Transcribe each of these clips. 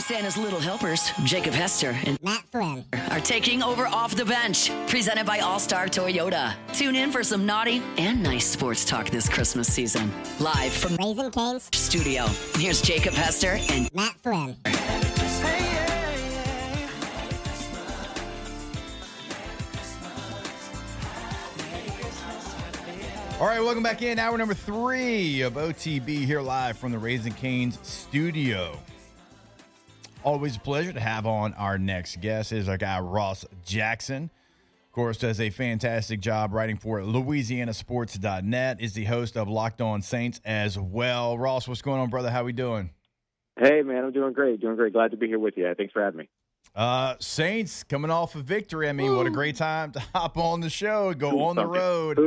Santa's Little Helpers, Jacob Hester and Matt Flynn, are taking over Off the Bench, presented by All-Star Toyota. Tune in for some naughty and nice sports talk this Christmas season. Live from Raising Cane's studio, here's Jacob Hester and Matt Flynn. All right, welcome back in. Hour number 3 of OTB here live from the Raising Cane's studio. Always a pleasure to have on our next guest is our guy Ross Jackson. Of course, does a fantastic job writing for LouisianaSports.net. Is the host of Locked On Saints as well. Ross, what's going on, brother? How we doing? Hey, man, I'm doing great. Glad to be here with you. Thanks for having me. Saints coming off a victory. I mean, what a great time to hop on the show, go on the road,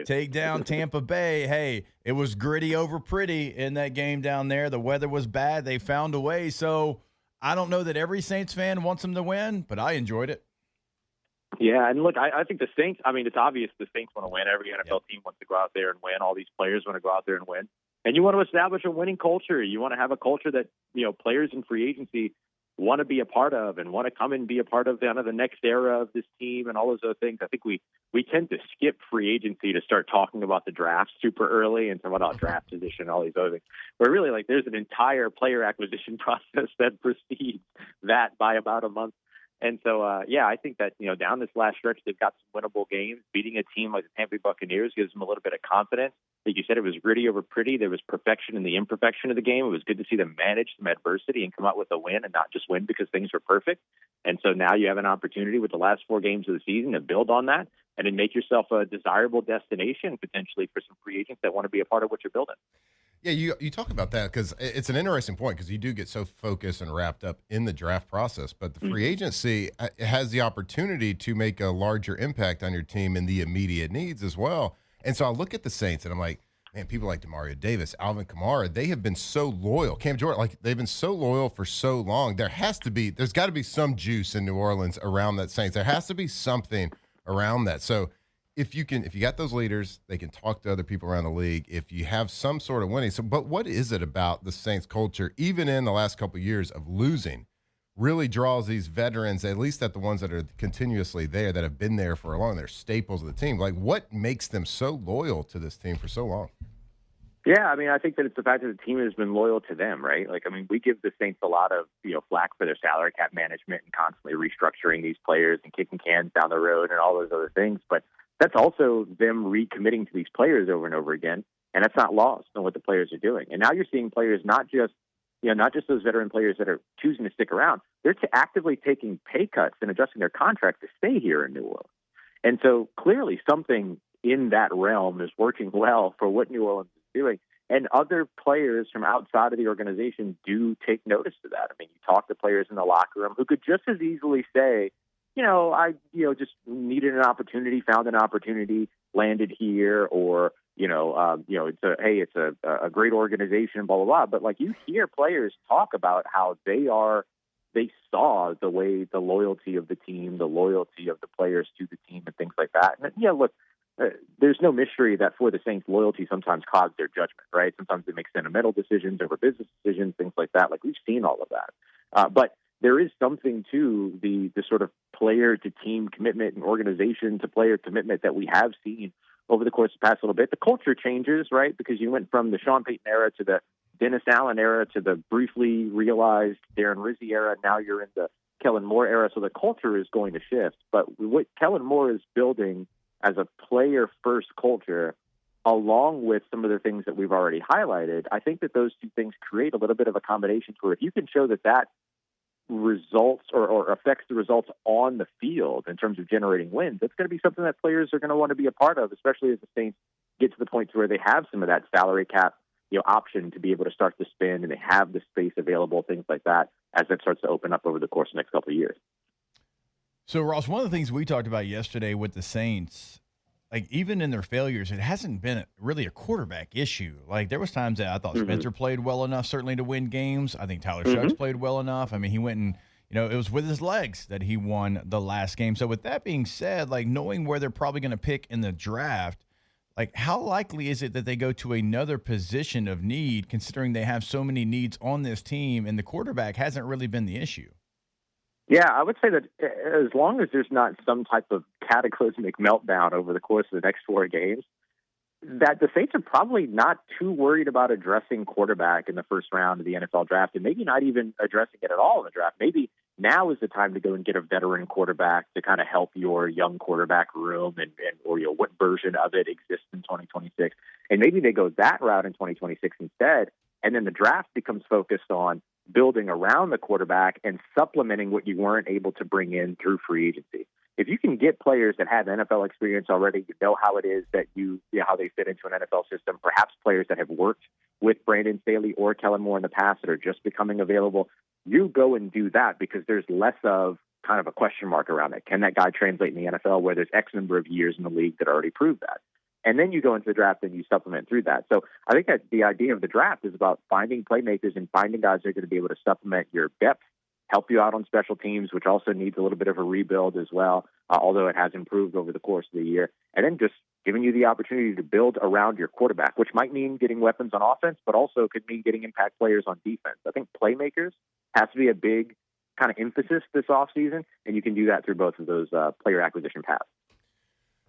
take down Tampa Bay. Hey, it was gritty over pretty in that game down there. The weather was bad. They found a way. So I don't know that every Saints fan wants them to win, but I enjoyed it. Yeah, and look, I think the Saints, I mean, it's obvious the Saints want to win. Every NFL team wants to go out there and win. All these players want to go out there and win. And you want to establish a winning culture. You want to have a culture that, players in free agency want to be a part of and want to come and be a part of the next era of this team and all those other things. I think we tend to skip free agency to start talking about the draft super early and talking about draft position and all these other things. But really, there's an entire player acquisition process that precedes that by about a month. And so, I think that, down this last stretch, they've got some winnable games. Beating a team like the Tampa Bay Buccaneers gives them a little bit of confidence. Like you said, it was gritty over pretty. There was perfection in the imperfection of the game. It was good to see them manage some adversity and come out with a win and not just win because things were perfect. And so now you have an opportunity with the last 4 games of the season to build on that and then make yourself a desirable destination potentially for some free agents that want to be a part of what you're building. Yeah, you talk about that because it's an interesting point because you do get so focused and wrapped up in the draft process, but the free agency has the opportunity to make a larger impact on your team in the immediate needs as well. And so I look at the Saints and I'm like, man, people like Demario Davis, Alvin Kamara, they have been so loyal. Cam Jordan, they've been so loyal for so long. There's got to be some juice in New Orleans around that Saints. There has to be something around that. So if you got those leaders, they can talk to other people around the league. If you have some sort of winning. But what is it about the Saints culture, even in the last couple of years of losing, really draws these veterans, at least at the ones that are continuously there, that have been there for a long, they're staples of the team. What makes them so loyal to this team for so long? Yeah, I mean, I think that it's the fact that the team has been loyal to them, right? We give the Saints a lot of, flack for their salary cap management and constantly restructuring these players and kicking cans down the road and all those other things. But that's also them recommitting to these players over and over again. And that's not lost on what the players are doing. And now you're seeing players not just those veteran players that are choosing to stick around. They're actively taking pay cuts and adjusting their contract to stay here in New Orleans. And so clearly something in that realm is working well for what New Orleans is doing. And other players from outside of the organization do take notice to that. I mean, you talk to players in the locker room who could just as easily say, I just needed an opportunity, found an opportunity, landed here, or it's a great organization, blah, blah, blah. But you hear players talk about how they saw the loyalty of the team, the loyalty of the players to the team and things like that. And look, there's no mystery that for the Saints, loyalty sometimes clouds their judgment, right? Sometimes they make sentimental decisions over business decisions, things like that. We've seen all of that. But there is something to the sort of player to team commitment and organization to player commitment that we have seen over the course of the past little bit. The culture changes, right? Because you went from the Sean Payton era to the Dennis Allen era to the briefly realized Darren Rizzi era. Now you're in the Kellen Moore era. So the culture is going to shift. But what Kellen Moore is building as a player-first culture, along with some of the things that we've already highlighted, I think that those two things create a little bit of a combination where if you can show that results or affects the results on the field in terms of generating wins, that's going to be something that players are going to want to be a part of, especially as the Saints get to the point where they have some of that salary cap option to be able to start to spend and they have the space available, things like that, as that starts to open up over the course of the next couple of years. So, Ross, one of the things we talked about yesterday with the Saints, even in their failures, it hasn't been really a quarterback issue. There was times that I thought Spencer played well enough, certainly to win games. I think Tyler Suggs played well enough. I mean, he went and, it was with his legs that he won the last game. So with that being said, knowing where they're probably going to pick in the draft, Like, how likely is it that they go to another position of need, considering they have so many needs on this team and the quarterback hasn't really been the issue? Yeah, I would say that as long as there's not some type of cataclysmic meltdown over the course of the next 4 games, that the Saints are probably not too worried about addressing quarterback in the first round of the NFL draft, and maybe not even addressing it at all in the draft. Maybe now is the time to go and get a veteran quarterback to kind of help your young quarterback room and or what version of it exists in 2026. And maybe they go that route in 2026 instead, and then the draft becomes focused on building around the quarterback and supplementing what you weren't able to bring in through free agency. If you can get players that have NFL experience already, you know how it is that how they fit into an NFL system, perhaps players that have worked with Brandon Staley or Kellen Moore in the past that are just becoming available, you go and do that because there's less of kind of a question mark around it. Can that guy translate in the NFL where there's X number of years in the league that already proved that? And then you go into the draft and you supplement through that. So I think that the idea of the draft is about finding playmakers and finding guys that are going to be able to supplement your depth, help you out on special teams, which also needs a little bit of a rebuild as well, although it has improved over the course of the year. And then just giving you the opportunity to build around your quarterback, which might mean getting weapons on offense, but also could mean getting impact players on defense. I think playmakers has to be a big kind of emphasis this offseason, and you can do that through both of those player acquisition paths.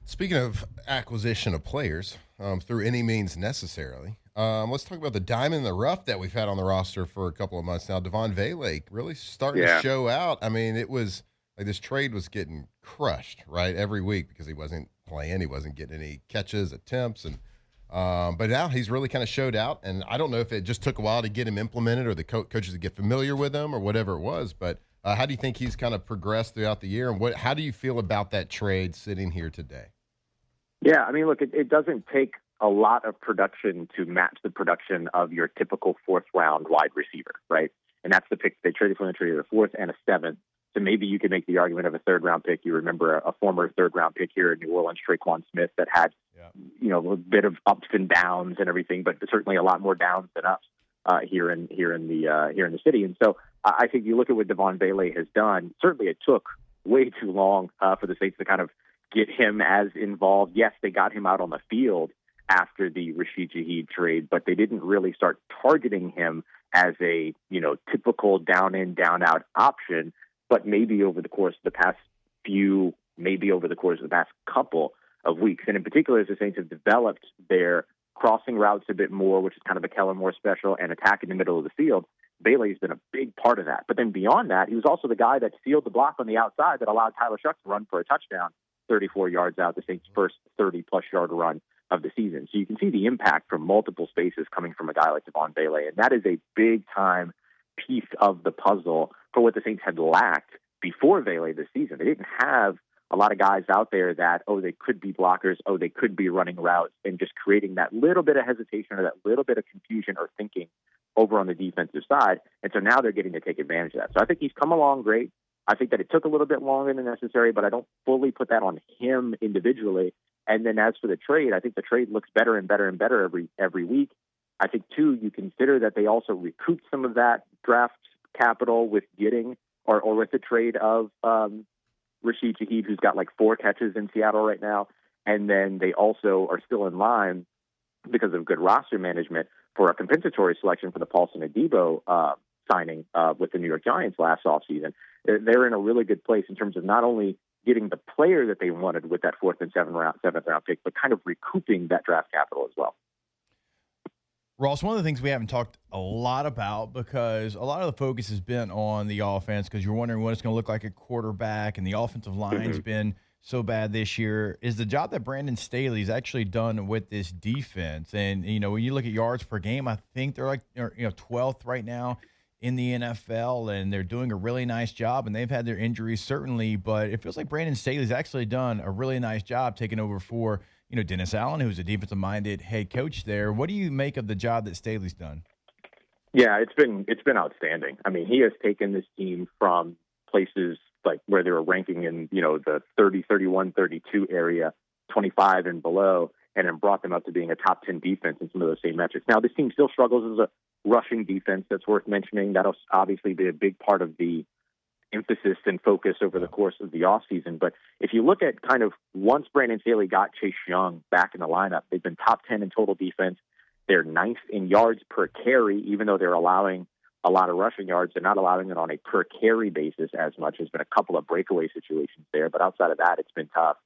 Speaking of acquisition of players through any means necessarily, let's talk about the diamond in the rough that we've had on the roster for a couple of months now. Devon Vaylake really starting to show out. I mean, it was like this trade was getting crushed, right, every week because he wasn't playing. He wasn't getting any catches, attempts. And but now he's really kind of showed out. And I don't know if it just took a while to get him implemented or the coaches to get familiar with him or whatever it was. But how do you think he's kind of progressed throughout the year? And how do you feel about that trade sitting here today? Yeah, I mean, look, it doesn't take a lot of production to match the production of your typical 4th-round wide receiver, right? And that's the pick they traded for. They traded a 4th and a 7th. So maybe you could make the argument of a 3rd-round pick. You remember a former 3rd-round pick here in New Orleans, Traquan Smith, that had a bit of ups and downs and everything, but certainly a lot more downs than ups here in the city. And so I think you look at what Devon Vaylake has done. Certainly, it took way too long for the Saints to kind of get him as involved. Yes, they got him out on the field after the Rashid Shaheed trade, but they didn't really start targeting him as a, typical down in, down out option. But maybe over the course of the past couple of weeks, and in particular, as the Saints have developed their crossing routes a bit more, which is kind of a Kellen Moore special, and attack in the middle of the field, Bailey's been a big part of that. But then beyond that, he was also the guy that sealed the block on the outside that allowed Tyler Shuck to run for a touchdown 34 yards out, the Saints' first 30-plus yard run of the season. So you can see the impact from multiple spaces coming from a guy like Devon Vaylake, and that is a big-time piece of the puzzle for what the Saints had lacked before Vaylake this season. They didn't have a lot of guys out there that, they could be blockers, they could be running routes, and just creating that little bit of hesitation or that little bit of confusion or thinking over on the defensive side. And so now they're getting to take advantage of that. So I think he's come along great. I think that it took a little bit longer than necessary, but I don't fully put that on him individually. And then as for the trade, I think the trade looks better and better and better every week. I think, too, you consider that they also recouped some of that draft capital with getting or with the trade of Rashid Shaheed, who's got like 4 catches in Seattle right now. And then they also are still in line because of good roster management for a compensatory selection for the Paulson Adebo signing with the New York Giants last offseason. They're in a really good place in terms of not only getting the player that they wanted with that 4th and 7th round pick, but kind of recouping that draft capital as well. Ross, one of the things we haven't talked a lot about, because a lot of the focus has been on the offense, because you're wondering what it's going to look like at quarterback, and the offensive line's been so bad this year, is the job that Brandon Staley's actually done with this defense. And, when you look at yards per game, I think they're 12th right now in the NFL, and they're doing a really nice job, and they've had their injuries certainly, but it feels like Brandon Staley's actually done a really nice job taking over for, Dennis Allen, who's a defensive-minded head coach there. What do you make of the job that Staley's done? Yeah, it's been outstanding. I mean, he has taken this team from places like where they were ranking in, the 30, 31, 32 area, 25 and below, and then brought them up to being a top 10 defense in some of those same metrics. Now, this team still struggles as a rushing defense. That's worth mentioning. That'll obviously be a big part of the emphasis and focus over the course of the offseason. But if you look at kind of once Brandon Staley got Chase Young back in the lineup, they've been top 10 in total defense. They're ninth in yards per carry, even though they're allowing a lot of rushing yards. They're not allowing it on a per carry basis as much. There's been a couple of breakaway situations there, but outside of that, it's been tough.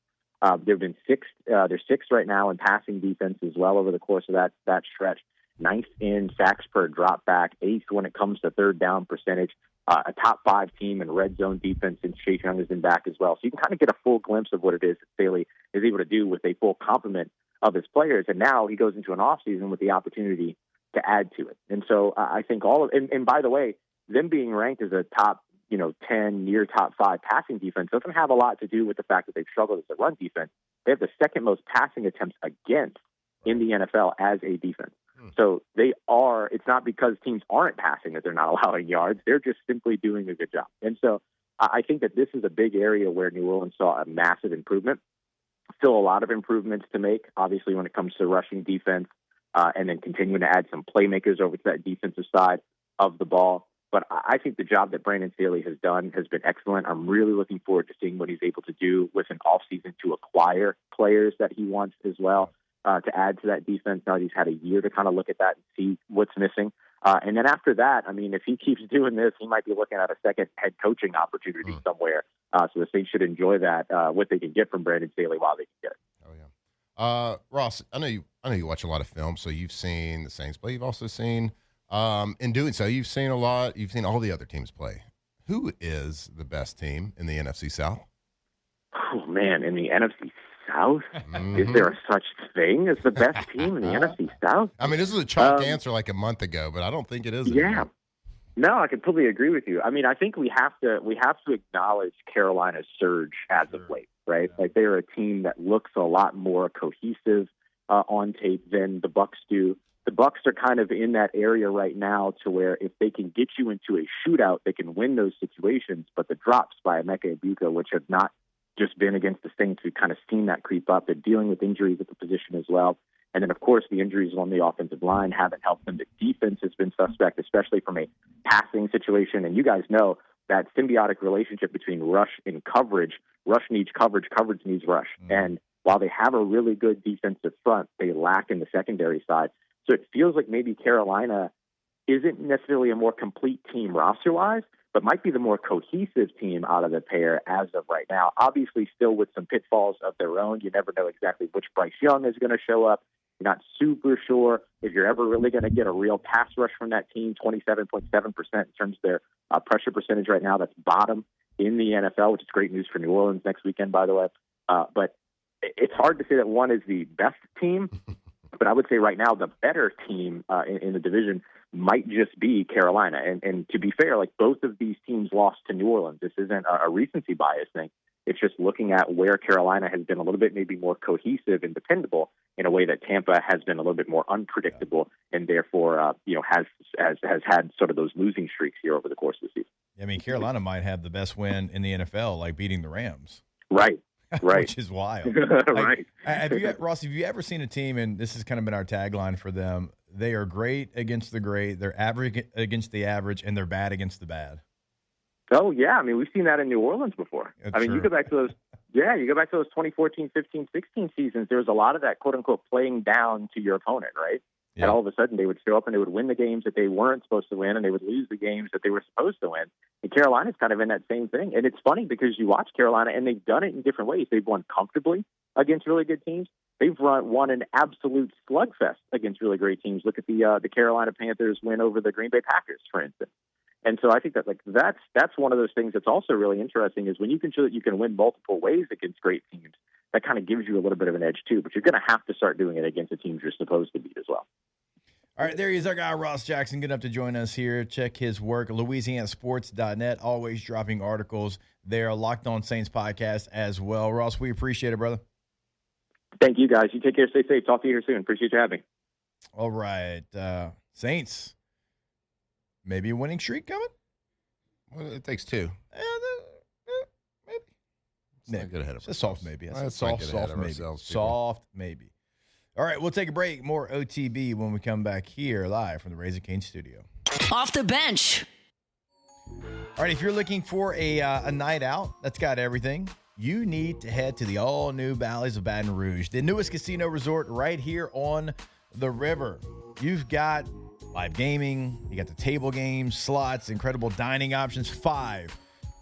They've been sixth. They're sixth right now in passing defense as well over the course of that stretch. Ninth in sacks per drop back, eighth when it comes to third down percentage, a top 5 team in red zone defense since Chase Young has been back as well. So you can kind of get a full glimpse of what it is that Staley is able to do with a full complement of his players. And now he goes into an offseason with the opportunity to add to it. And so I think and by the way, them being ranked as a top 10, near top 5 passing defense doesn't have a lot to do with the fact that they've struggled as a run defense. They have the second most passing attempts against in the NFL as a defense. So it's not because teams aren't passing that they're not allowing yards. They're just simply doing a good job. And so I think that this is a big area where New Orleans saw a massive improvement. Still a lot of improvements to make, obviously, when it comes to rushing defense, and then continuing to add some playmakers over to that defensive side of the ball. But I think the job that Brandon Staley has done has been excellent. I'm really looking forward to seeing what he's able to do with an offseason to acquire players that he wants as well. To add to that defense. Now he's had a year to kind of look at that and see what's missing. And then after that, I mean, if he keeps doing this, he might be looking at a second head coaching opportunity somewhere. So the Saints should enjoy that, what they can get from Brandon Staley while they can get it. Oh, yeah. Ross, I know you watch a lot of film, so you've seen the Saints play. You've also seen, in doing so, you've seen all the other teams play. Who is the best team in the NFC South? Oh, man, in the NFC South? Is there a such thing as the best team in the NFC South? I mean, this is a chalk answer like a month ago, but I don't think it is. Yeah. Anymore. No, I completely agree with you. I mean, I think we have to acknowledge Carolina's surge as of late, right? Yeah. Like they're a team that looks a lot more cohesive on tape than the Bucs do. The Bucs are kind of in that area right now to where if they can get you into a shootout, they can win those situations. But the drops by Emeka Egbuka, which have not just been against the Saints, we've kind of seen that creep up. They're dealing with injuries at the position as well. And then, of course, the injuries on the offensive line haven't helped them. The defense has been suspect, especially from a passing situation. And you guys know that symbiotic relationship between rush and coverage. Rush needs coverage, coverage needs rush. And while they have a really good defensive front, they lack in the secondary side. So it feels like maybe Carolina isn't necessarily a more complete team roster-wise, but might be the more cohesive team out of the pair as of right now. Obviously, still with some pitfalls of their own. You never know exactly which Bryce Young is going to show up. You're not super sure if you're ever really going to get a real pass rush from that team, 27.7% in terms of their pressure percentage right now. That's bottom in the NFL, which is great news for New Orleans next weekend, by the way. But it's hard to say that one is the best team, but I would say right now the better team in the division might just be Carolina. And to be fair, like both of these teams lost to New Orleans. This isn't a recency bias thing. It's just looking at where Carolina has been a little bit maybe more cohesive and dependable in a way that Tampa has been a little bit more unpredictable and therefore, has had sort of those losing streaks here over the course of the season. I mean, Carolina might have the best win in the NFL, like beating the Rams. Right. Which is wild. Right. Ross, have you ever seen a team, and this has kind of been our tagline for them, they are great against the great, they're average against the average, and they're bad against the bad? Oh, yeah. I mean, we've seen that in New Orleans before. That's I mean, true. you go back to those 2014, 15, 16 seasons, there was a lot of that, quote-unquote, playing down to your opponent, right? Yeah. And all of a sudden, they would show up and they would win the games that they weren't supposed to win, and they would lose the games that they were supposed to win. And Carolina's kind of in that same thing. And it's funny because you watch Carolina, and they've done it in different ways. They've won comfortably against really good teams. They've won an absolute slugfest against really great teams. Look at the Carolina Panthers win over the Green Bay Packers, for instance. And so I think that that's one of those things that's also really interesting is when you can show that you can win multiple ways against great teams, that kind of gives you a little bit of an edge too. But you're going to have to start doing it against the teams you're supposed to beat as well. All right, there he is, our guy Ross Jackson. Good enough to join us here. Check his work, LouisianaSports.net. Always dropping articles there. Locked On Saints podcast as well. Ross, we appreciate it, brother. Thank you, guys. You take care. Stay safe. Talk to you here soon. Appreciate you having me. All right, Saints. Maybe a winning streak coming? Well, it takes two. Maybe. Let's not get ahead of It's a soft maybe. Soft maybe. Soft maybe. All right, we'll take a break. More OTB when we come back here live from the Raising Cane studio. Off the bench. All right, if you're looking for a night out that's got everything, you need to head to the all-new Bally's of Baton Rouge, the newest casino resort right here on the river. You've got live gaming, you got the table games, slots, incredible dining options, 5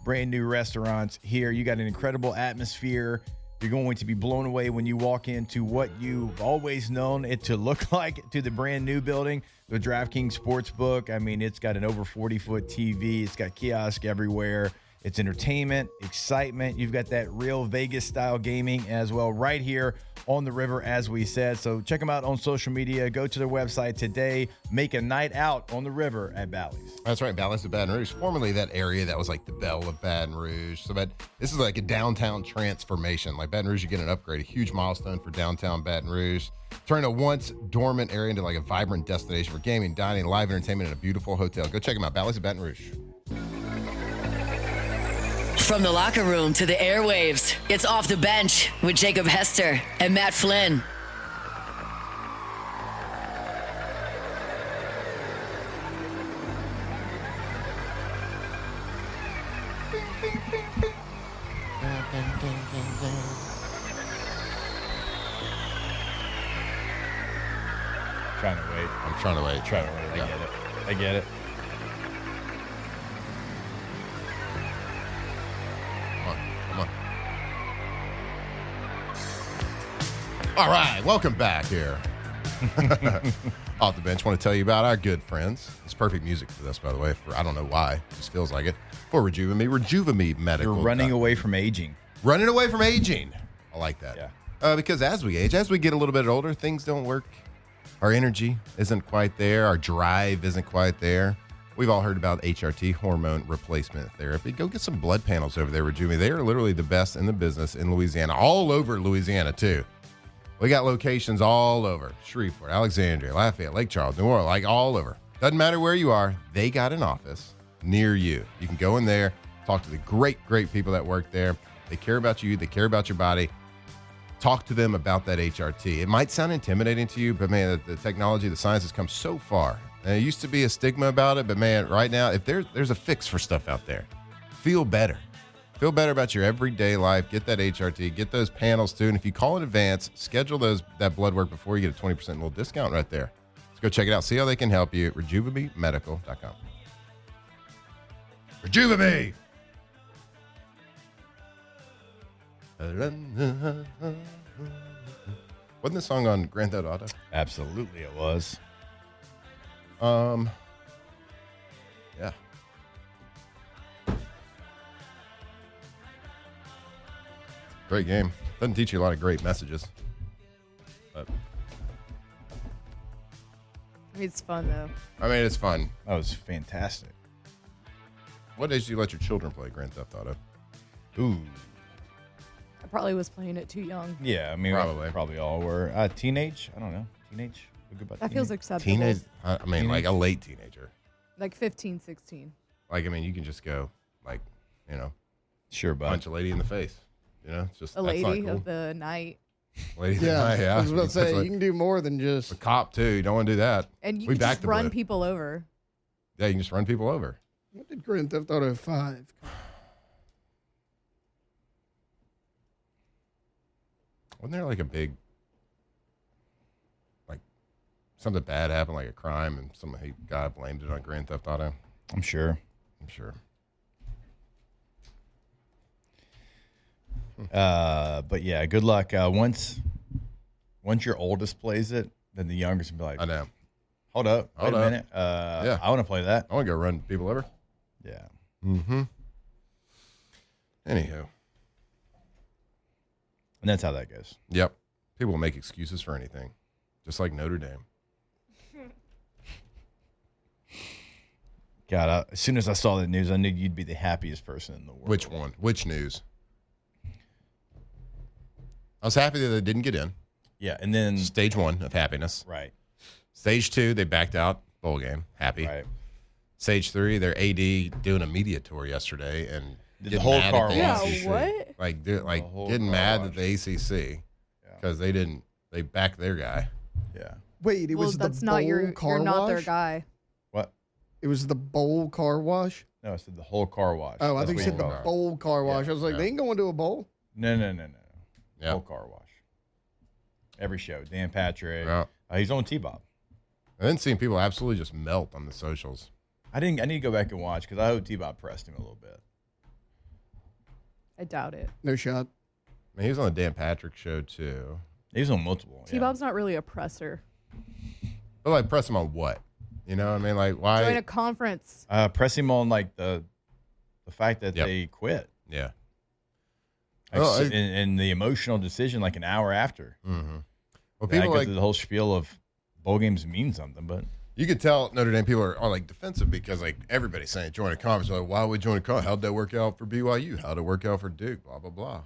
brand new restaurants here. You got an incredible atmosphere. You're going to be blown away when you walk into what you've always known it to look like, to the brand new building, the DraftKings Sportsbook. I mean, it's got an over 40-foot TV. It's got kiosk everywhere. It's entertainment, excitement. You've got that real Vegas-style gaming as well right here on the river, as we said. So check them out on social media. Go to their website today. Make a night out on the river at Bally's. That's right, Bally's of Baton Rouge. Formerly that area that was like the Belle of Baton Rouge. So this is like a downtown transformation. Like Baton Rouge, you get an upgrade, a huge milestone for downtown Baton Rouge. Turn a once dormant area into like a vibrant destination for gaming, dining, live entertainment, and a beautiful hotel. Go check them out, Bally's of Baton Rouge. From the locker room to the airwaves, it's Off the Bench with Jacob Hester and Matt Flynn. Trying to wait. I'm trying to wait. Yeah. I get it. Come on. All right, welcome back here. Off the Bench. Want to tell you about our good friends. It's perfect music for this, by the way. I don't know why. It just feels like it. For Rejuvame Medical. You're running away from aging. Running away from aging. I like that. Yeah. Because as we age, as we get a little bit older, things don't work. Our energy isn't quite there. Our drive isn't quite there. We've all heard about HRT, hormone replacement therapy. Go get some blood panels over there, Rejuvame. They are literally the best in the business in Louisiana, all over Louisiana, too. We got locations all over. Shreveport, Alexandria, Lafayette, Lake Charles, New Orleans, like all over. Doesn't matter where you are. They got an office near you. You can go in there, talk to the great people that work there. They care about you. They care about your body. Talk to them about that HRT. It might sound intimidating to you, but man, the technology, the science has come so far. And it used to be a stigma about it, but man, right now, if there's a fix for stuff out there, feel better. Feel better about your everyday life. Get that HRT. Get those panels too. And if you call in advance, schedule that blood work before you get a 20% little discount right there. Let's go check it out. See how they can help you at RejuvemeMedical.com. Rejuvame! Wasn't this song on Grand Theft Auto? Absolutely, it was. Yeah. Great game. Doesn't teach you a lot of great messages. But It's fun, though. I mean, it's fun. That was fantastic. What age do you let your children play Grand Theft Auto? Ooh. I probably was playing it too young. Yeah, I mean, Probably. probably all were. Teenage? I don't know. Teenage? What about That feels teenage? acceptable. Teenage? I mean, like a late teenager. Like 15, 16. Like, I mean, you can just go, like, Sure, bud. punch a lady in the face. It's just A that's not lady cool. of the night. Lady of the Yeah, night, yeah. I was about to say, That's you can do more than a just. cop, too. You don't want to do that. And you We can back just the run blue. people over. Yeah, you can just run people over. What did Grand Theft Auto 5? Wasn't there like a big, like something bad happened, like a crime, and some guy blamed it on Grand Theft Auto? I'm sure. I'm sure. But yeah, good luck. Once your oldest plays it, then the youngest will be like, I know. hold up, wait Hold a up. minute. Yeah. I want to play that. I want to go run people over. Yeah. Mm-hmm. Anywho. And that's how that goes. Yep. People will make excuses for anything, just like Notre Dame. God, as soon as I saw the news, I knew you'd be the happiest person in the world. Which one? Which news? I was happy that they didn't get in. Yeah, and then Stage 1 of happiness. right, Stage 2, they backed out. Bowl game. Happy. right. Stage 3, their AD doing a media tour yesterday and The getting whole mad car at the wash. ACC. Yeah, what? Like, whole getting car mad wash. at the ACC because they backed their guy. Yeah. Wait, it Well, was that's the not bowl car you're not their wash? guy. What? It was the bowl car wash? No, I said the whole car wash. Oh, I That's think you what said the call it. bowl car wash. I was like, Yeah. they ain't going to a bowl. No. Yeah. Whole car wash. Every show. Dan Patrick. Yeah. He's on T-Bob. I've been seeing people absolutely just melt on the socials. I need to go back and watch because I hope T-Bob pressed him a little bit. I doubt it. No shot. I mean, he was on the Dan Patrick show too. He was on multiple. T-Bob's not really a presser. But like, press him on what? You know what I mean? Like, why? Join a conference. Press him on like the fact that Yep. they quit. Yeah. Like, Well, and the emotional decision like an hour after. Mm-hmm. Well, Then I people go like through the whole spiel of bowl games mean something, but you could tell Notre Dame people are like defensive because like everybody's saying join a conference. Like, why would join a conference? How'd that work out for BYU? How'd it work out for Duke? Blah blah blah.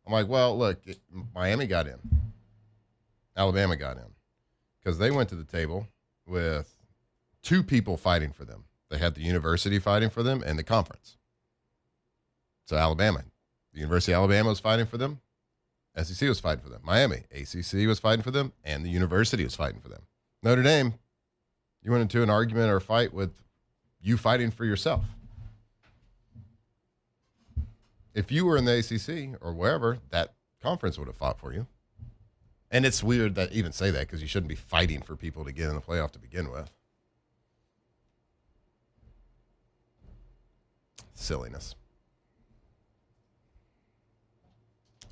I'm like, well, look, Miami got in, Alabama got in because they went to the table with two people fighting for them. They had the university fighting for them and the conference. So Alabama, the University of Alabama was fighting for them. SEC was fighting for them. Miami, ACC was fighting for them, and the university was fighting for them. Notre Dame, you went into an argument or a fight with you fighting for yourself. If you were in the ACC or wherever, that conference would have fought for you. And it's weird that even say that because you shouldn't be fighting for people to get in the playoff to begin with. Silliness.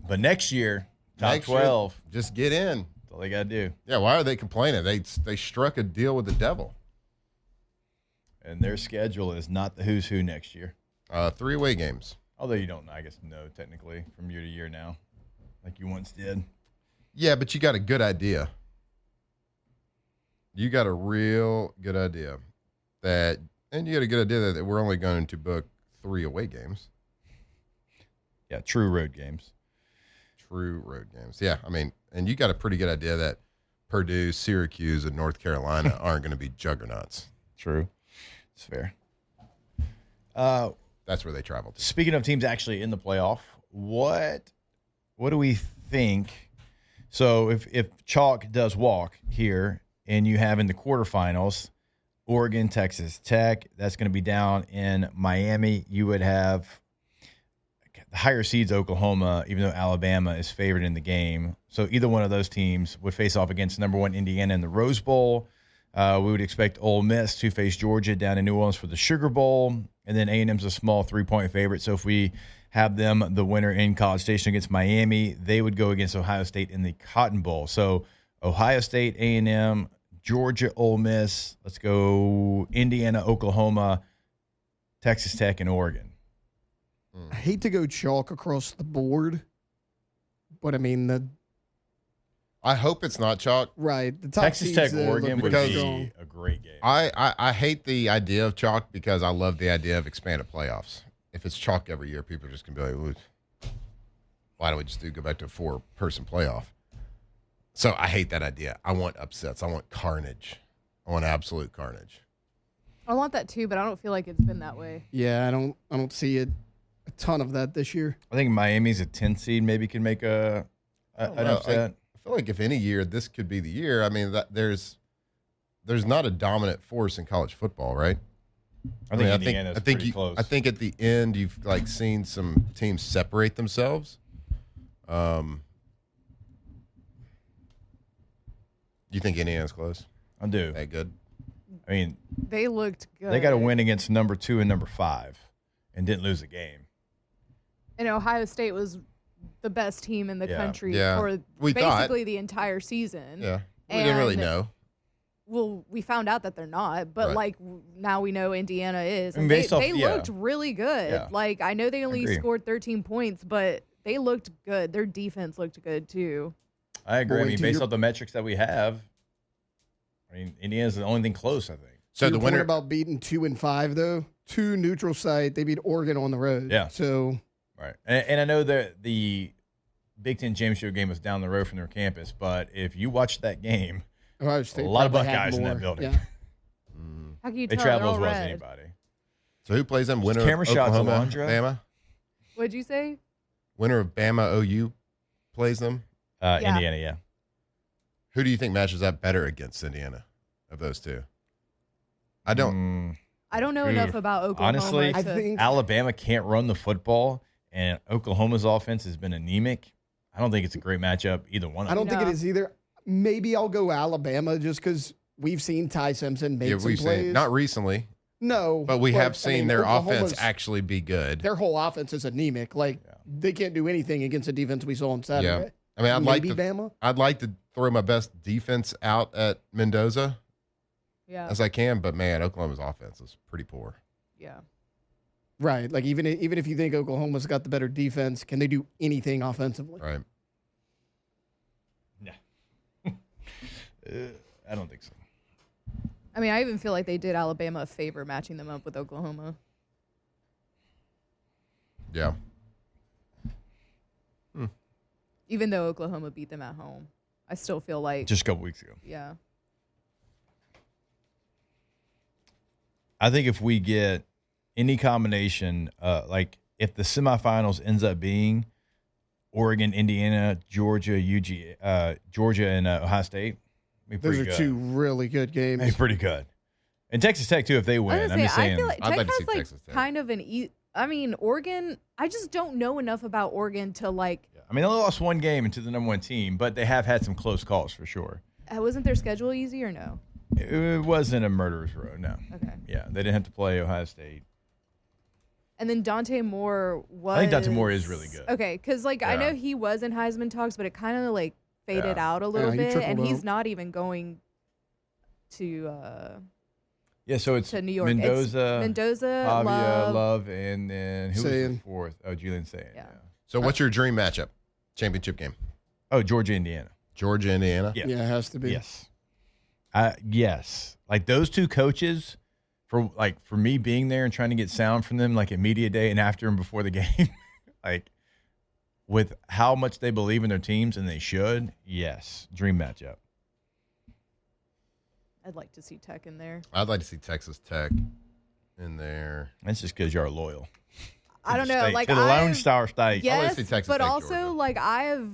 But next year, top Next year, 12. just get in. That's all they got to do. Yeah, why are they complaining? They struck a deal with the devil. And their schedule is not the who's who next year. 3 away games. Although you don't, I guess, know technically from year to year now, like you once did. Yeah, but you got a good idea. You got a real good idea and you got a good idea that we're only going to book 3 away games. Yeah, true road games. True road games. Yeah, I mean, and you got a pretty good idea that Purdue, Syracuse, and North Carolina aren't going to be juggernauts. True. It's fair. That's where they travel to. Speaking of teams actually in the playoff, what do we think? So if Chalk does walk here and you have in the quarterfinals, Oregon, Texas Tech, that's going to be down in Miami. You would have the higher seeds Oklahoma, even though Alabama is favored in the game. So either one of those teams would face off against number 1 Indiana in the Rose Bowl. We would expect Ole Miss to face Georgia down in New Orleans for the Sugar Bowl. And then A&M's a small 3-point favorite. So if we have them, the winner in College Station against Miami, they would go against Ohio State in the Cotton Bowl. So Ohio State, A&M, Georgia, Ole Miss. Let's go Indiana, Oklahoma, Texas Tech, and Oregon. I hate to go chalk across the board, but I mean, I hope it's not chalk. right. The top Texas Tech, seeds, Oregon look would pretty be strong. a great game. I hate the idea of chalk because I love the idea of expanded playoffs. If it's chalk every year, people are just going to be like, "Ooh, why don't we just go back to a 4-person playoff?" So I hate that idea. I want upsets. I want carnage. I want absolute carnage. I want that too, but I don't feel like it's been that way. Yeah, I don't see a ton of that this year. I think Miami's a 10 seed, maybe can make an upset. I feel like if any year this could be the year. I mean, that there's not a dominant force in college football, right? I think Indiana's pretty close. I think at the end you've like seen some teams separate themselves. You think Indiana's close? I do. That good? I mean, They looked good. they got to win against number 2 and number 5 and didn't lose a game. And Ohio State was the best team in the country Yeah. for We basically the entire season. Yeah. We didn't really And- know. Well, we found out that they're not, but Right. like now we know Indiana is. I mean, And based off- they yeah. looked really good. Yeah. Like I know they only Agree. scored 13 points, but they looked good. Their defense looked good too. I agree. Boy, I mean, to based your- off the metrics that we have, I mean, Indiana's the only thing close, I think. So Your the point winner about beating 2 and 5 though, 2 neutral site. They beat Oregon on the road. Yeah. So Right. And I know that the Big Ten Championship game was down the road from their campus, but if you watch that game, Ohio State a lot of probably had Buckeyes in that more. building. Yeah. How can you they tell? travel They're as all well as red. anybody. So who plays them? Winner camera of shots, Oklahoma, Alondra? Bama? What'd you say? Winner of Bama OU plays them? Yeah. Indiana, yeah. Who do you think matches up better against Indiana of those two? I don't. I don't know enough about Oklahoma. Honestly, I think Alabama can't run the football, and Oklahoma's offense has been anemic. I don't think it's a great matchup, either one of I them. don't think it is either. Maybe I'll go Alabama just because we've seen Ty Simpson make some plays. Not recently. No. But we have seen their Oklahoma's- offense actually be good. Their whole offense is anemic. Like, they can't do anything against the defense we saw on Saturday. I mean, Bama. I'd like to throw my best defense out at Mendoza as I can, but man, Oklahoma's offense is pretty poor. Yeah. Right. Like, even if you think Oklahoma's got the better defense, can they do anything offensively? Right. Yeah. I don't think so. I mean, I even feel like they did Alabama a favor matching them up with Oklahoma. Yeah. Even though Oklahoma beat them at home, I still feel like Just a couple weeks ago. yeah. I think if we get any combination, like if the semifinals ends up being Oregon, Indiana, Georgia, Georgia, and Ohio State, be Those pretty are good. two really good games. Be pretty good. And Texas Tech too, if they I win. was I'm gonna just say, saying. I feel like I'd Tech like to has see like Texas Tech. kind of I mean, Oregon. I just don't know enough about Oregon to like. I mean, they lost one game into the number one team, but they have had some close calls for sure. Wasn't their schedule easy or no? It wasn't a murderer's row, no. Okay. Yeah, they didn't have to play Ohio State. And then Dante Moore was. I think Dante Moore is really good. Okay, because like I Yeah. know he was in Heisman talks, but it kind of like faded out a little he bit, and trickled he's out. not even going to Yeah, so it's to New York. It's Mendoza, Mendoza, Pavia, Love. Love, and then who was the Sayin. fourth? Oh, Julian Sayin. Yeah. So what's your dream matchup? Championship game. Oh, Georgia, Indiana. Georgia, Indiana. Yeah. Yeah, it has to be. Yes. Yes. Like those two coaches, for me being there and trying to get sound from them, like at media day and after and before the game, like with how much they believe in their teams and they should, yes, dream matchup. I'd like to see Tech in there. I'd like to see Texas Tech in there. That's just because you're loyal. I don't know, State, like to the Lone I've- Star State. Yes, see Texas but Tech, also Georgia. like I have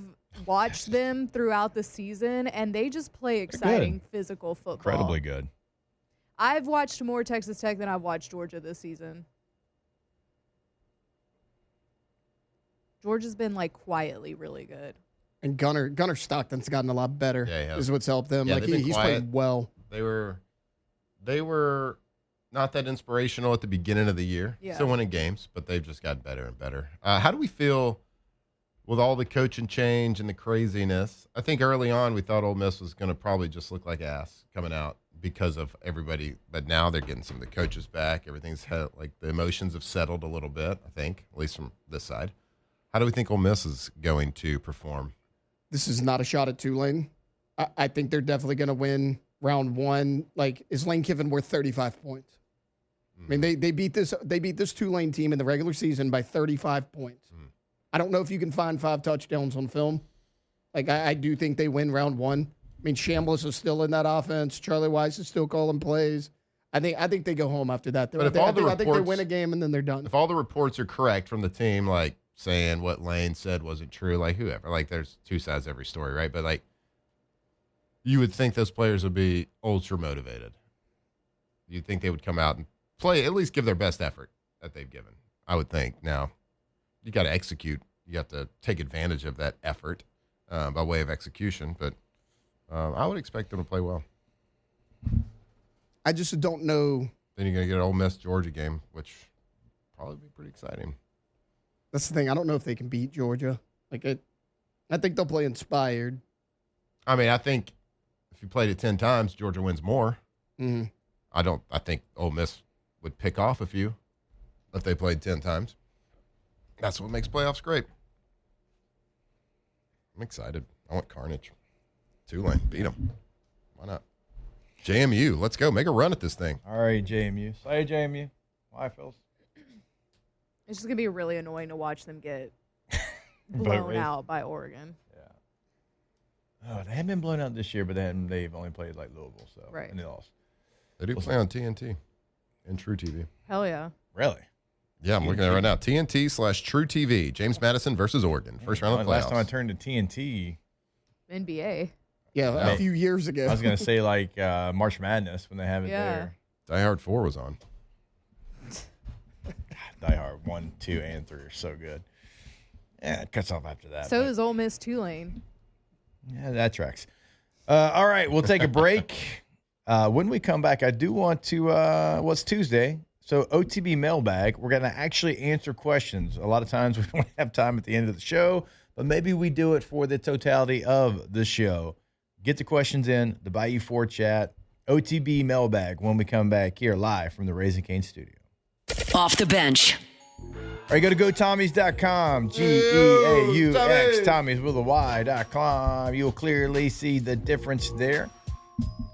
watched them throughout the season, and they just play exciting physical football. Incredibly good. I've watched more Texas Tech than I've watched Georgia this season. Georgia's been like quietly really good. And Gunnar Stockton's gotten a lot better. Yeah, he has. Is what's helped them. Yeah, like they've been he's quiet. playing well. They were not that inspirational at the beginning of the year. Yeah. Still winning games, but they've just gotten better and better. How do we feel with all the coaching change and the craziness? I think early on we thought Ole Miss was going to probably just look like ass coming out because of everybody, but now they're getting some of the coaches back. Everything's like the emotions have settled a little bit, I think, at least from this side. How do we think Ole Miss is going to perform? This is not a shot at Tulane. I think they're definitely going to win round one. Like, is Lane Kiffin worth 35 points? I mean, they beat this Tulane team in the regular season by 35 points. I don't know if you can find 5 touchdowns on film. Like, I do think they win round one. I mean, Chambliss is still in that offense. Charlie Weiss is still calling plays. I think they go home after that. But if all the I think they reports- win a game and then they're done. If all the reports are correct from the team, like saying what Lane said wasn't true, like whoever, like there's two sides to every story, right? But like, you would think those players would be ultra motivated. You'd think they would come out and play, at least give their best effort that they've given. I would think. Now, you got to execute. You have to take advantage of that effort by way of execution. But I would expect them to play well. I just don't know. Then you're going to get an Ole Miss Georgia game, which probably be pretty exciting. That's the thing. I don't know if they can beat Georgia. I think they'll play inspired. I mean, I think if you played it 10 times, Georgia wins more. Mm-hmm. I think Ole Miss would pick off a few if they played 10 times. That's what makes playoffs great. I'm excited. I want carnage. Tulane, beat them. Why not? JMU, let's go. Make a run at this thing. All right, JMU. Say JMU. Why, Phils? It's just gonna be really annoying to watch them get Boat blown race. out by Oregon. Oh, they haven't been blown out this year, but they've only played like Louisville, so Right. and they lost. They do play on TNT and True TV. Hell yeah. Really? Yeah, I'm looking at it right now. TNT/True TV. James Madison versus Oregon. First round of the playoffs. Last time I turned to TNT, NBA. Yeah, Yeah. a few years ago. I was going to say like March Madness when they have it Yeah. there. Die Hard 4 was on. Die Hard 1, 2, and 3 are so good. Yeah, it cuts off after that. So is Ole Miss Tulane. Yeah, that tracks. All right, we'll take a break. When we come back, I do want to, it's Tuesday, so OTB Mailbag. We're going to actually answer questions. A lot of times we don't have time at the end of the show, but maybe we do it for the totality of the show. Get the questions in, the Bayou 4 chat, OTB Mailbag when we come back here live from the Raising Cane studio. Off the bench. All right, go to GoTommies.com, G-E-A-U-X, Tommies with a Y.com. You'll clearly see the difference there.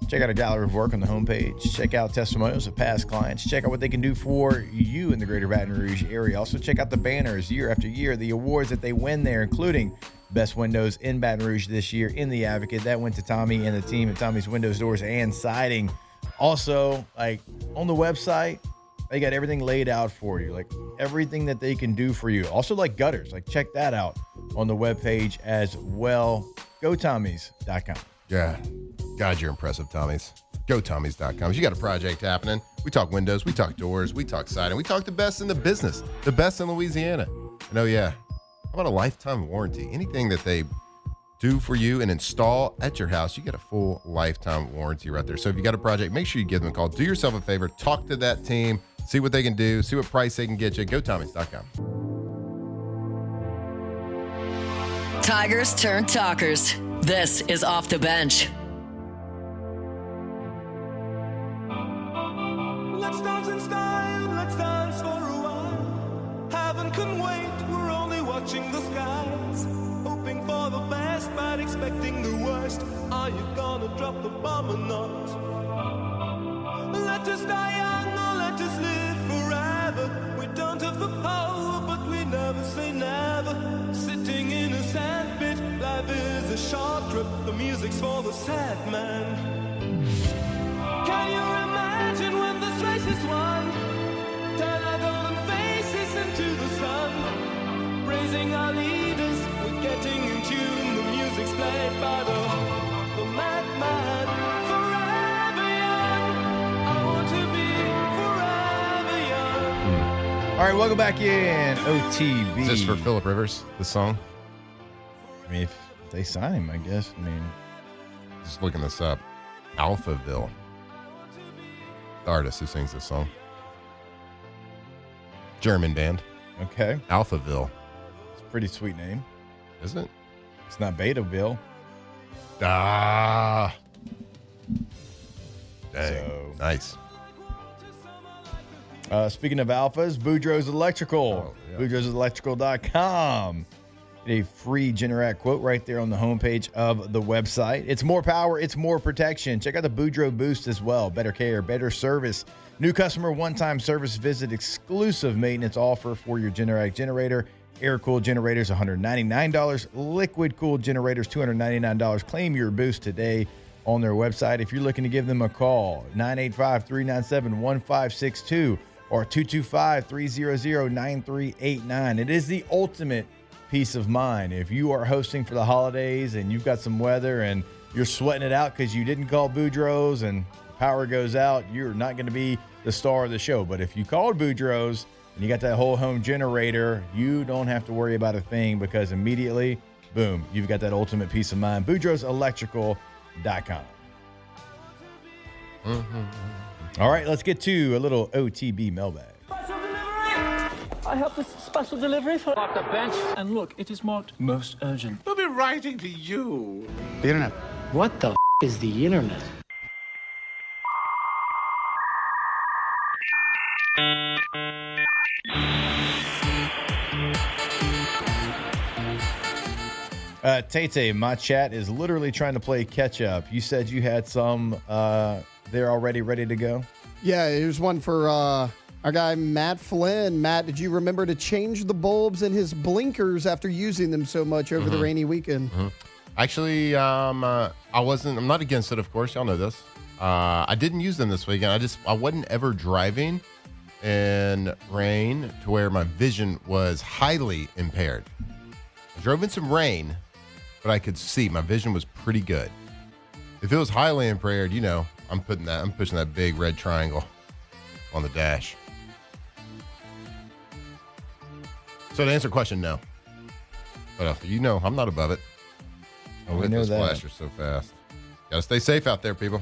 Check out a gallery of work on the homepage. Check out testimonials of past clients. Check out what they can do for you in the greater Baton Rouge area. Also, check out the banners year after year, the awards that they win there, including Best Windows in Baton Rouge this year in the Advocate. That went to Tommy and the team at Tommy's Windows, Doors, and Siding. Also, like on the website, they got everything laid out for you, like everything that they can do for you. Also, like gutters, like check that out on the webpage as well. GoTommies.com. Yeah. God, you're impressive, Tommies. GoTommies.com. You got a project happening. We talk windows, we talk doors, we talk siding, we talk the best in the business, the best in Louisiana. And oh, yeah. How about a lifetime warranty? Anything that they do for you and install at your house, you get a full lifetime warranty right there. So if you got a project, make sure you give them a call. Do yourself a favor. Talk to that team. See what they can do. See what price they can get you. GoTommies.com. Tigers turn talkers. This is Off the Bench. Let's dance in style, let's dance for a while. Heaven can wait, we're only watching the skies. Hoping for the best, but expecting the worst. Are you gonna drop the bomb or not? Let us die young or let us live forever. We don't have the power, but we never say never. Sitting in a sandpit, life is a short trip. The music's for the sad man. Can you imagine when this race is won? Turn our golden faces into the sun. Praising our leaders, we're getting in tune. The music's played by the madman. Forever young, I want to be forever young. All right, welcome back in OTB. Is this for Phillip Rivers, the song? I mean, if they sign him, I guess. I mean, Just looking this up. Alphaville. The artist who sings this song. German band. okay. Alphaville. It's a pretty sweet name. Is it? It's not Betaville. Ah. Dang. So- Nice. Speaking of alphas, Boudreaux's Electrical. Oh, yeah. Boudreaux'sElectrical.com. Get a free Generac quote right there on the homepage of the website. It's more power, it's more protection. Check out the Boudreaux Boost as well. Better care, better service. New customer one-time service visit, exclusive maintenance offer for your Generac generator. Air-cooled generators, $199. Liquid-cooled generators, $299. Claim your boost today on their website. If you're looking to give them a call, 985-397-1562 or 225-300-9389. It is the ultimate peace of mind. If you are hosting for the holidays and you've got some weather and you're sweating it out because you didn't call Boudreaux's and power goes out, you're not going to be the star of the show. But if you called Boudreaux's and you got that whole home generator, you don't have to worry about a thing because immediately, boom, you've got that ultimate peace of mind. Boudreaux'sElectrical.com. All right, let's get to a little OTB mailbag. I have this special delivery for Off the Bench. And look, it is marked most urgent. We'll be writing to you. The internet. What the is the internet? Tate, my chat is literally trying to play catch up. You said you had some there already ready to go? Yeah, here's one for our guy, Matt Flynn. Matt, did you remember to change the bulbs in his blinkers after using them so much over the rainy weekend? Actually, I'm not against it, of course. Y'all know this. I didn't use them this weekend. I wasn't ever driving in rain to where my vision was highly impaired. I drove in some rain, but I could see. My vision was pretty good. If it was highly impaired, I'm pushing that big red triangle on the dash. So to answer the question, no. But I'm not above it. I'll hit those flashers so fast. Got to stay safe out there, people.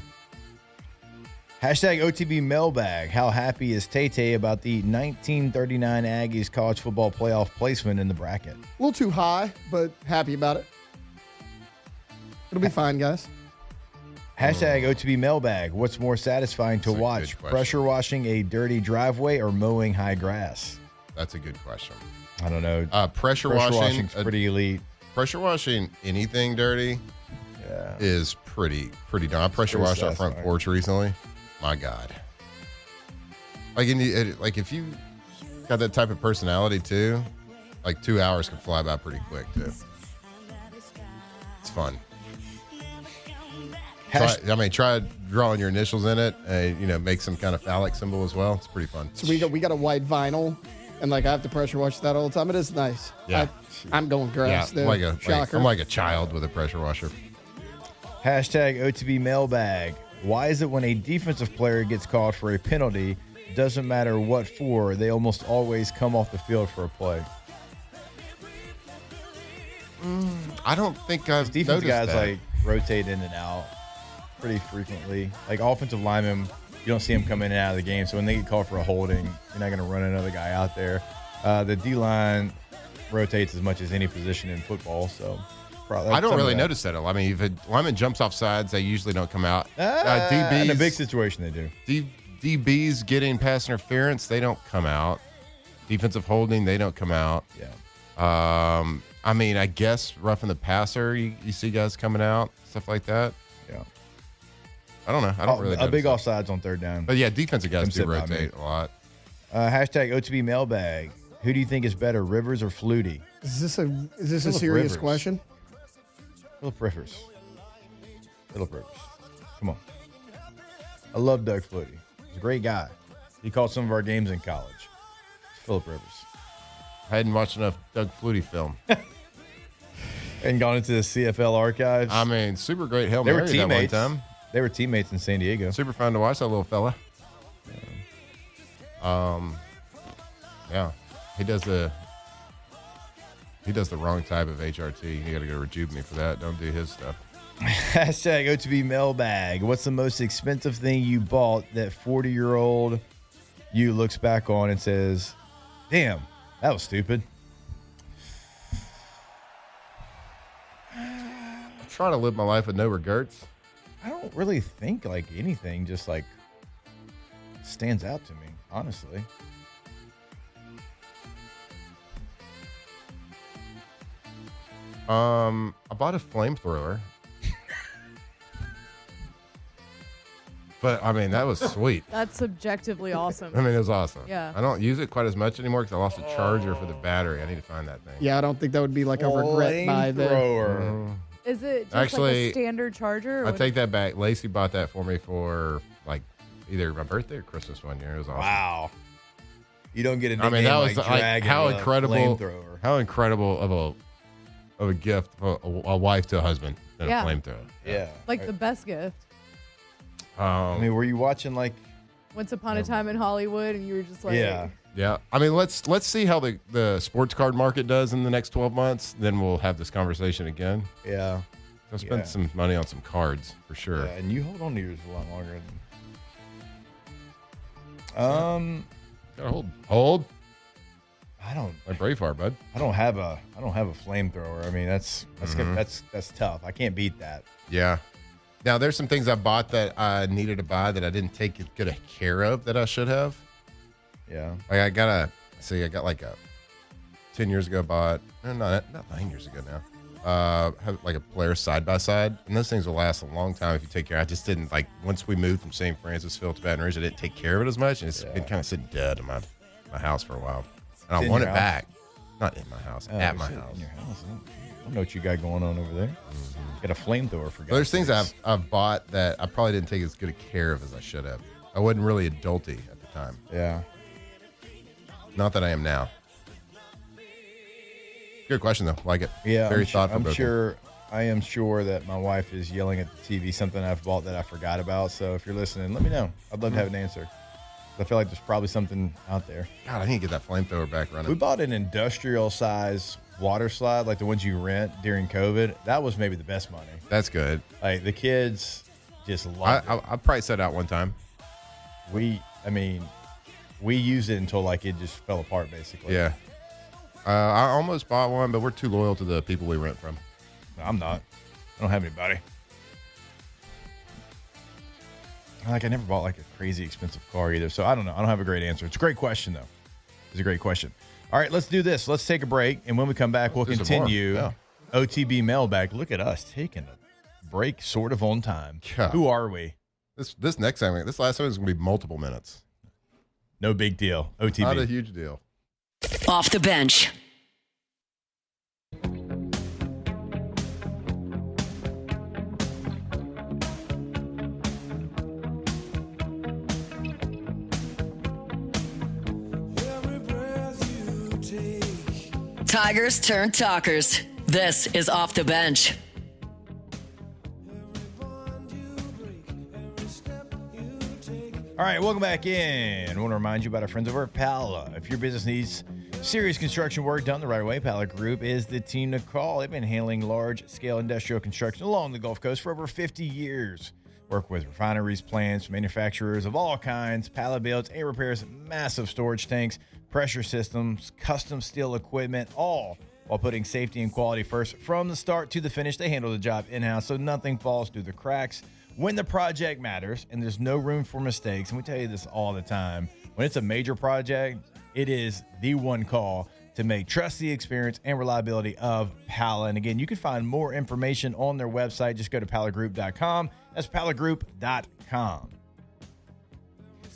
Hashtag OTB Mailbag. How happy is Tay about the 1939 Aggies college football playoff placement in the bracket? A little too high, but happy about it. It'll be fine, guys. Hashtag OTB Mailbag. What's more satisfying to That's a watch? good question. Pressure washing a dirty driveway or mowing high grass? That's a good question. I don't know. Pressure washing's pretty elite. Pressure washing anything dirty is pretty darn. I pressure washed our front porch recently. My God. Like if you got that type of personality too, like 2 hours can fly by pretty quick too. It's fun. Try drawing your initials in it and make some kind of phallic symbol as well. It's pretty fun. So we got a white vinyl, and I have to pressure wash that all the time. It is nice. Yeah. I'm going grass. Yeah, I'm like a child with a pressure washer. Hashtag OTB Mailbag. Why is it when a defensive player gets called for a penalty, doesn't matter what for, they almost always come off the field for a play? I don't think I've defense noticed guys that. Rotate in and out pretty frequently. Like offensive linemen, you don't see them come in and out of the game. So when they get called for a holding, you're not going to run another guy out there. The D-line rotates as much as any position in football. So I don't really notice that. I mean, if a lineman jumps off sides, they usually don't come out. DBs, in a big situation, they do. DBs getting pass interference, they don't come out. Defensive holding, they don't come out. Yeah. I mean, I guess roughing the passer, you see guys coming out, stuff like that. Yeah. I don't know. I don't really. A big that. offsides on third down. But yeah, defensive guys do rotate a lot. Hashtag OTB Mailbag. Who do you think is better, Rivers or Flutie? Is this a serious Rivers. question? Philip Rivers. Come on. I love Doug Flutie. He's a great guy. He called some of our games in college. It's Philip Rivers. I hadn't watched enough Doug Flutie film. And gone into the CFL archives. I mean, super great Hail Mary that one time. They were teammates in San Diego. Super fun to watch that little fella. Yeah. He does the wrong type of HRT. You got to go rejuve me for that. Don't do his stuff. Hashtag OTB Mailbag. What's the most expensive thing you bought that 40-year-old you looks back on and says, damn, that was stupid? I try to live my life with no regrets. I don't really think like anything just like stands out to me, honestly. I bought a flamethrower. But, I mean, that was sweet. That's subjectively awesome. I mean, it was awesome. Yeah. I don't use it quite as much anymore because I lost a charger for the battery. I need to find that thing. Yeah, I don't think that would be like a regret buy there. Is it just Actually, like a standard charger? I take that back. Lacey bought that for me for like either my birthday or Christmas one year. It was awesome. Wow. You don't get a I mean, that was like like Dragon how or a incredible, flamethrower. how incredible of a gift, a wife to a husband than Yeah. a flamethrower. Yeah. Like the best gift. I mean, were you watching like? Once Upon a Time in Hollywood, and you were just like, Yeah. I mean, let's see how the sports card market does in the next 12 months. Then we'll have this conversation again. Yeah. I spent some money on some cards for sure. Yeah, and you hold on to yours a lot longer than. Gotta hold. I don't. Like Braveheart, bud. I don't have a flamethrower. I mean, that's tough. I can't beat that. Yeah. Now, there's some things I bought that I needed to buy that I didn't take good care of that I should have. Yeah. Like I got like a 10 years ago bought, not 9 years ago now. Have like a Polaris side-by-side, and those things will last a long time if you take care. I just didn't like, once we moved from St. Francisville to Baton Rouge, I didn't take care of it as much, and it's been kind of sitting dead in my house for a while. And I want it back. Not in my house, at my house. In your house. I don't know what you got going on over there. Got a flamethrower for guys. There's things I've bought that I probably didn't take as good care of as I should have. I wasn't really adulty at the time. Yeah. Not that I am now. Good question though. Like it. Yeah. Very thoughtful. I am sure that my wife is yelling at the TV something I've bought that I forgot about. So if you're listening, let me know. I'd love to have an answer. I feel like there's probably something out there. God, I need to get that flamethrower back running. We bought an industrial size water slide, like the ones you rent during COVID. That was maybe the best money. That's good. Like the kids just loved it. I priced that out one time. We used it until like it just fell apart, basically. Yeah. I almost bought one, but we're too loyal to the people we rent from. No, I'm not. I don't have anybody. Like I never bought like a crazy expensive car either, so I don't know. I don't have a great answer. It's a great question though. It's a great question. All right, let's do this. Let's take a break, and when we come back, we'll continue OTB Mailbag. Look at us taking a break, sort of on time. Yeah. Who are we? This next segment, this last segment is going to be multiple minutes. No big deal. OTB. Not a huge deal. Off the bench. Tigers turn talkers. This is Off the Bench. All right, welcome back in. I want to remind you about our friends over at Pala. If your business needs serious construction work done the right way, Pala Group is the team to call. They've been handling large-scale industrial construction along the Gulf Coast for over 50 years. Work with refineries, plants, manufacturers of all kinds. Pala builds and repairs massive storage tanks, pressure systems, custom steel equipment, all while putting safety and quality first. From the start to the finish, they handle the job in-house so nothing falls through the cracks. When the project matters and there's no room for mistakes, and we tell you this all the time, when it's a major project, it is the one call to make. Trust the experience and reliability of Pala. And again, you can find more information on their website. Just go to palagroup.com. That's palagroup.com.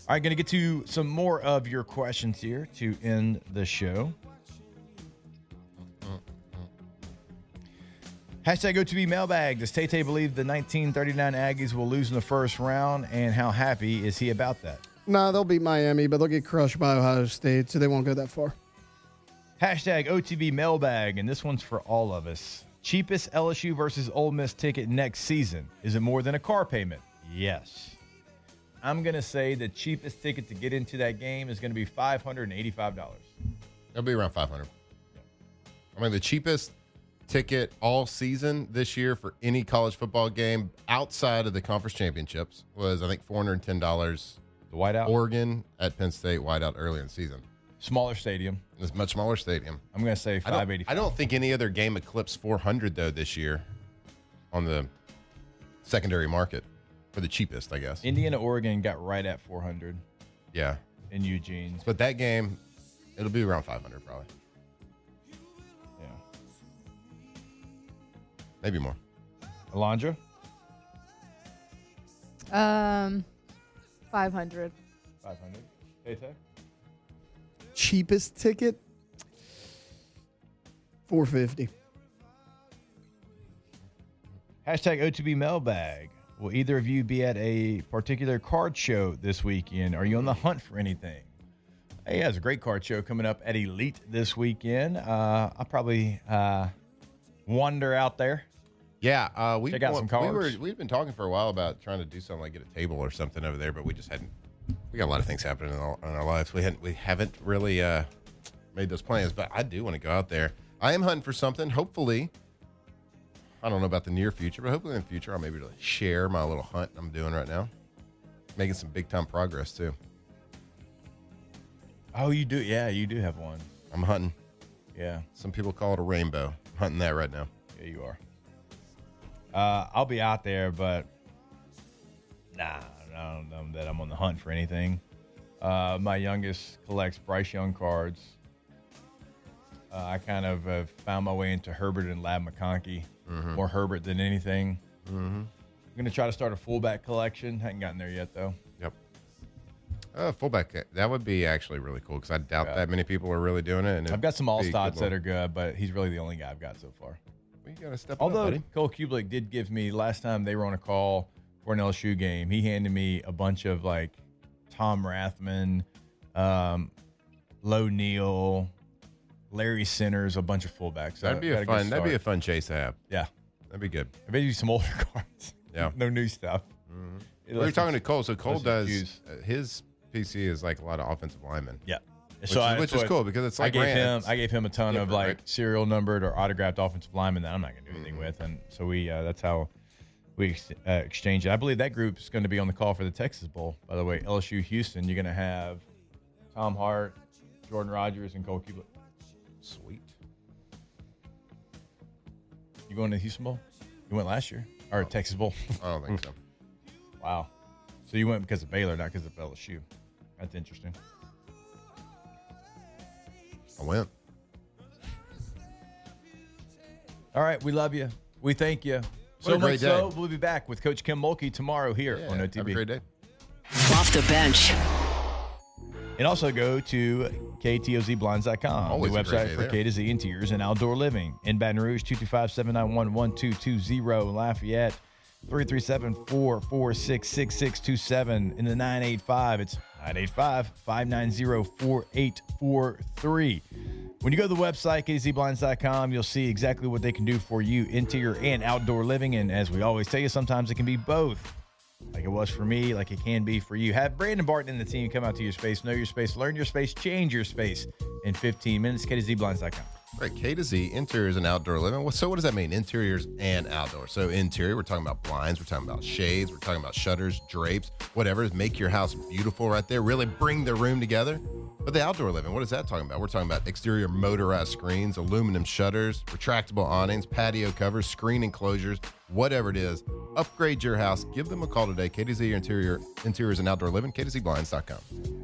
All right, going to get to some more of your questions here to end the show. Hashtag OTB Mailbag. Does Tay-Tay believe the 1939 Aggies will lose in the first round, and how happy is he about that? Nah, they'll beat Miami, but they'll get crushed by Ohio State, so they won't go that far. Hashtag OTB Mailbag, and this one's for all of us. Cheapest LSU versus Ole Miss ticket next season. Is it more than a car payment? Yes. I'm going to say the cheapest ticket to get into that game is going to be $585. It'll be around $500. I mean, the cheapest ticket all season this year for any college football game outside of the conference championships was, I think, $410. The whiteout? Oregon at Penn State whiteout earlier in the season. Smaller stadium. It's a much smaller stadium. I'm going to say $585. I don't think any other game eclipsed $400 though this year on the secondary market for the cheapest, I guess. Indiana, Oregon got right at $400. Yeah. In Eugene. But that game, it'll be around $500 probably. Yeah. Maybe more. Alondra? 500. 500. Tay-Tay? Cheapest ticket, $450. Hashtag OTB Mailbag. Will either of you be at a particular card show this weekend? Are you on the hunt for anything? Hey, there's a great card show coming up at Elite this weekend. I'll probably wander out there. Yeah, check out some cards. We've been talking for a while about trying to do something like get a table or something over there, but we just hadn't. We got a lot of things happening in our lives. We haven't really made those plans, but I do want to go out there. I am hunting for something. Hopefully, I don't know about the near future, but hopefully in the future I'll maybe really share my little hunt I'm doing right now. Making some big time progress too. Oh, you do? Yeah, you do have one. I'm hunting. Yeah. Some people call it a rainbow. I'm hunting that right now. Yeah, you are. I'll be out there, but I don't know that I'm on the hunt for anything. My youngest collects Bryce Young cards. I kind of have found my way into Herbert and Lab McConkey. More Herbert than anything. I'm going to try to start a fullback collection. Hadn't gotten there yet, though. Yep. Fullback, that would be actually really cool because I doubt that many people are really doing it. And I've got some all-stars that are good, but he's really the only guy I've got so far. Well, you got to step Although up, buddy. Cole Kubelik did give me, last time they were on a call for an LSU game, he handed me a bunch of like Tom Rathman, Low Neal, Larry Sinners, a bunch of fullbacks. That'd be a fun chase to have. Yeah. That'd be good. I bet you some older cards. Yeah. No new stuff. We were talking to Cole. So Cole does his PC is like a lot of offensive linemen. Yeah. Which is cool because it's like I gave him a ton of like right? serial numbered or autographed offensive linemen that I'm not going to do anything with, and so we that's how we exchange it. I believe that group is going to be on the call for the Texas Bowl. By the way, LSU Houston, you're going to have Tom Hart, Jordan Rogers, and Cole Kubelik. Sweet. You going to the Houston Bowl? You went last year or Texas Bowl? I don't think so. Wow. So you went because of Baylor, not because of LSU. That's interesting. I went. All right, we love you. We thank you. What a great much so, day. we'll be back with Coach Kim Mulkey tomorrow here on OTB. Have a great day. Off the bench. And also go to KTOZBlinds.com, Always the a great website day for there. K to Z Interiors and Outdoor Living. In Baton Rouge, 225-791-1220. Lafayette, 337-446-6627. In the 985, it's 985-590-4843. When you go to the website, KTZBlinds.com, you'll see exactly what they can do for you, interior and outdoor living. And as we always tell you, sometimes it can be both. Like it was for me, like it can be for you. Have Brandon Barton and the team come out to your space, know your space, learn your space, change your space in 15 minutes. KTZBlinds.com. Right, K to Z, interiors and outdoor living. So what does that mean, interiors and outdoor? So interior, we're talking about blinds, we're talking about shades, we're talking about shutters, drapes, whatever. Make your house beautiful right there. Really bring the room together. But the outdoor living, what is that talking about? We're talking about exterior motorized screens, aluminum shutters, retractable awnings, patio covers, screen enclosures, whatever it is. Upgrade your house. Give them a call today. K to Z Interiors and Outdoor Living, KTZBlinds.com.